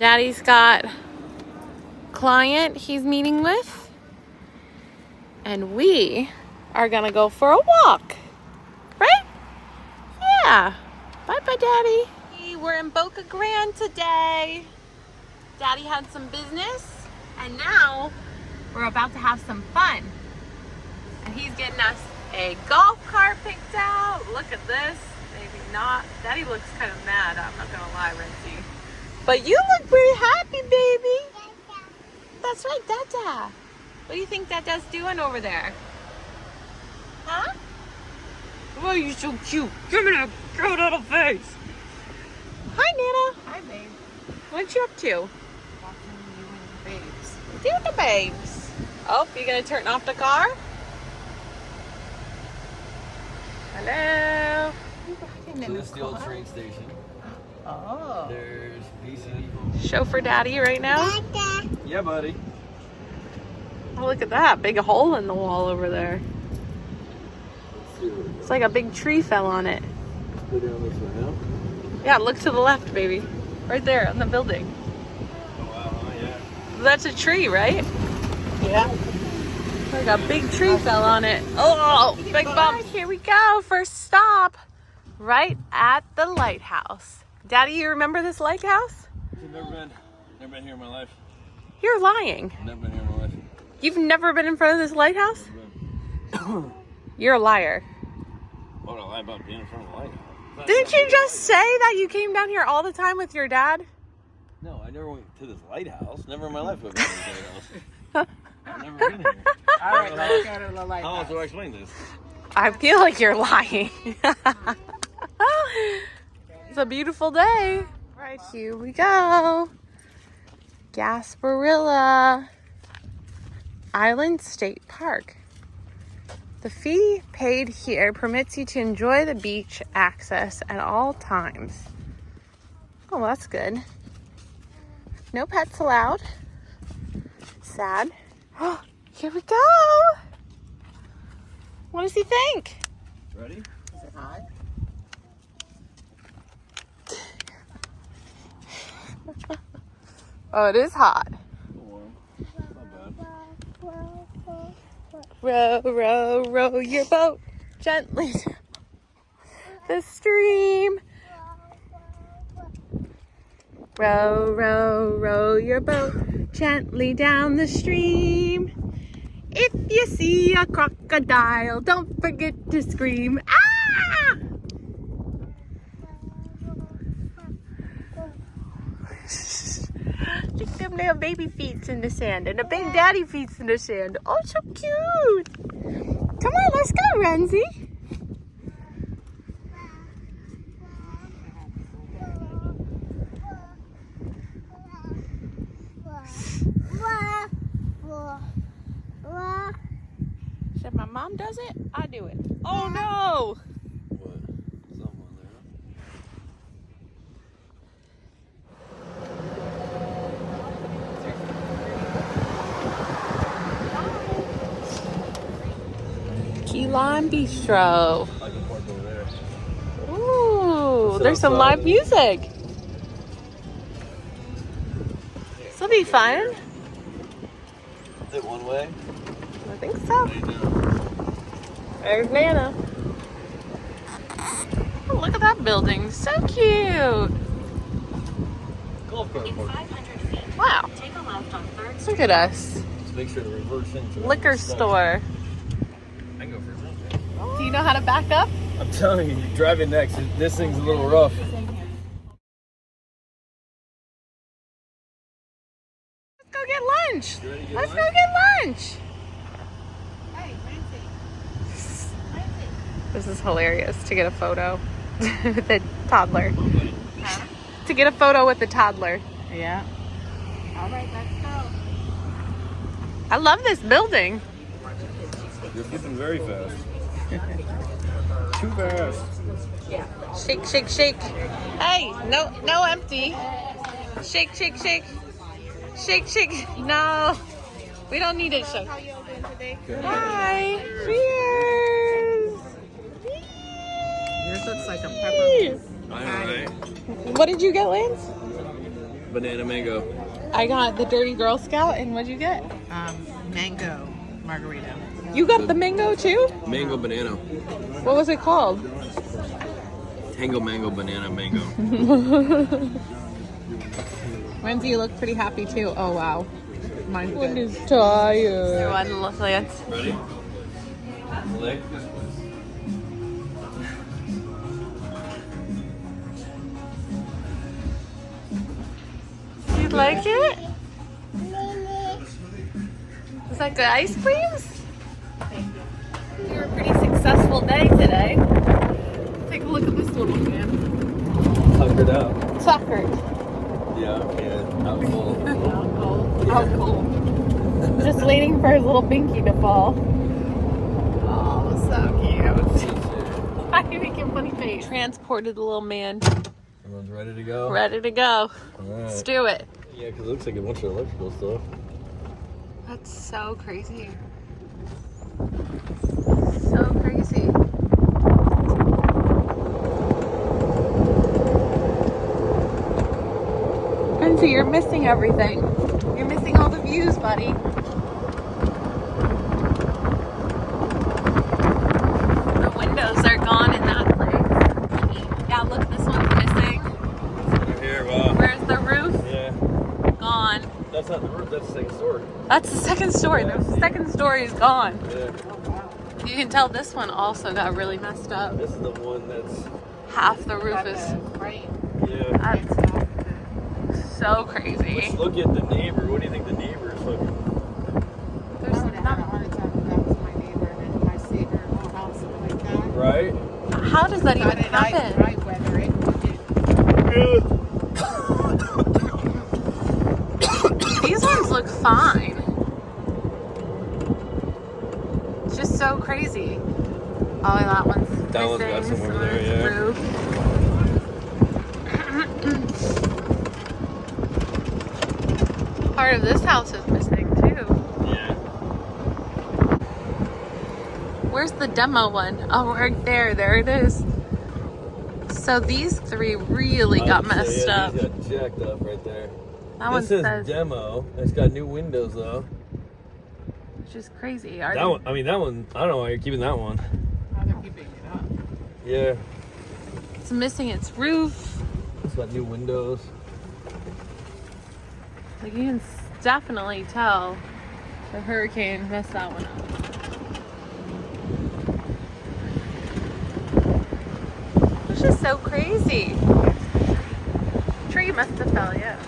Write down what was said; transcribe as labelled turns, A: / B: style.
A: Daddy's got client he's meeting with, and we are gonna go for a walk, right? Yeah. Bye-bye, Daddy. We're in Boca Grand today. Daddy had some business, and now we're about to have some fun. And he's getting us a golf cart picked out. Look at this. Maybe not. Daddy looks kind of mad. I'm not gonna lie, Renzi. But you look pretty happy, baby. Dada. That's right, Dada. What do you think Dada's doing over there? Huh? Oh, you're so cute. Give me that cute little face. Hi, Nana.
B: Hi, babe.
A: What you up to?
B: Watching you and the babes.
A: What you with the babes? Oh, you gonna turn off the car? Hello.
C: So this is the old train station.
B: Oh.
C: There's BCD.
A: Chauffeur Daddy right now.
B: Dada.
C: Yeah, buddy.
A: Oh, look at that big hole in the wall over there.
C: Let's see what
A: It's like a big tree fell on it.
C: go down this way now.
A: Yeah, look to the left, baby. Right there on the building.
C: Oh wow, yeah.
A: That's a tree, right?
B: Yeah.
A: Like a big tree fell on it. Oh, big bump. Here we go. First stop. Right at the lighthouse. Daddy, you remember this lighthouse?
C: I've never been here in my life.
A: You're lying.
C: Never been here in my life.
A: You've never been in front of this lighthouse? You're a liar.
C: What do I lie about being in front of a light?
A: Didn't you just say that you came down here all the time with your dad?
C: No, I never went to this lighthouse. Never in my life have I been to this lighthouse. I've never been here.
B: All right, let's go to the light.
C: How else do I explain this?
A: I feel like you're lying. It's a beautiful day. Right, here we go. Gasparilla Island State Park. The fee paid here permits you to enjoy the beach access at all times. Oh, that's good. No pets allowed. Sad. Oh, here we go. What does he think?
C: Ready?
B: Is it hot?
A: Oh, it is hot.
C: Warm. Not bad.
A: Row, row, row your boat gently down the stream. Row, row, row your boat gently down the stream. If you see a crocodile, don't forget to scream. Ah! Look at them little baby feet in the sand and the big daddy feet in the sand. Oh, so cute. Come on, let's go, Renzi. Said my mom does it, I do it. Oh no!
C: What? Someone there.
A: Key Lime Bistro.
C: I can park over there.
A: Ooh,
C: Sit
A: there's some
C: outside.
A: live music. This'll be fun.
C: Is it one way?
A: I think so.
C: Lay down.
A: There's Nana. Oh, look at that building. So cute.
C: Golf cart
D: In
C: park.
D: 500 feet,
A: Wow.
D: take a left on 3rd
A: Look
D: Street.
A: at us.
C: Just make sure to reverse into
A: Liquor store.
C: I can go for a drink.
A: Do you know how to back up?
C: I'm telling you, you're driving next. This thing's a little rough.
A: Let's go get lunch.
C: You ready to get
A: Let's go
C: lunch?
A: get lunch.
B: Hey, Nancy.
A: This is hilarious to get a photo with a toddler.
B: Huh?
A: To get a photo with a toddler.
B: Yeah. All right, let's go.
A: I love this building.
C: You're skipping very fast. Too fast.
A: Shake, shake, shake. Hey, no empty. Shake, shake, shake. Shake, shake. No, we don't need it. Shake.
B: How you all doing today?
A: Hi. Cheers.
B: Yours looks like a peppermint.
C: I know, right?
A: What did you get, Lance?
C: banana, mango.
A: I got the Dirty Girl Scout, and what'd you get?
B: Mango margarita.
A: You got the mango too?
C: Mango, banana.
A: What was it called?
C: Tango, mango, banana, mango.
A: Lindsay, you look pretty happy too. Oh wow. Mine's good. Is tired. Everyone, look, Lance.
C: Ready? Lick.
A: You like it? Is that good ice creams? We were a pretty successful day today. Take a look at this little man.
C: Tuckered out.
A: Tuckered.
C: Yeah, out cold.
A: Out cold. Just waiting for his little binky to fall. Oh, so cute. Why are you making funny face? Transported the little man.
C: Everyone's ready to go?
A: Ready to go.
C: Alright.
A: Let's do it.
C: Yeah, because it looks like a bunch of electrical stuff.
A: That's so crazy. So crazy. Lindsay, you're missing everything. You're missing all the views, buddy. The windows are gone in that place. Yeah, look, this one's missing.
C: Here, wow.
A: Where's the roof?
C: Yeah.
A: Gone.
C: That's not the roof, that's the second story.
A: That's the second story.
C: Yeah,
A: The second story is gone.
C: Yeah.
A: You can tell this one also got really messed up.
C: This is the one that's...
A: Half the roof is...
B: Right.
C: Yeah.
A: That's so crazy.
C: Let's look at the neighbor. What do you think the neighbor is looking?
B: I
A: There's
B: would have had a heart attack if that was my neighbor and I see her whole house like that.
C: Right?
A: How does that even
B: How did I
A: happen?
B: weather it?
A: These ones look fine. It's just so crazy. Oh, and that one's
C: That one's got
A: missing
C: some over there, yeah.
A: roof. Part of this house is missing too.
C: Yeah.
A: Where's the demo one? Oh, right there. There it is. So these three really got messed up.
C: These got jacked up right there.
A: That one
C: This says
A: says,
C: demo. It's got new windows though.
A: which is crazy.
C: That one, I mean that one, I don't know why you're keeping that one.
B: How they're keeping it up.
C: Yeah.
A: It's missing its roof.
C: It's got new windows.
A: Like you can definitely tell the hurricane messed that one up. It's just so crazy. Tree must have fell, yeah.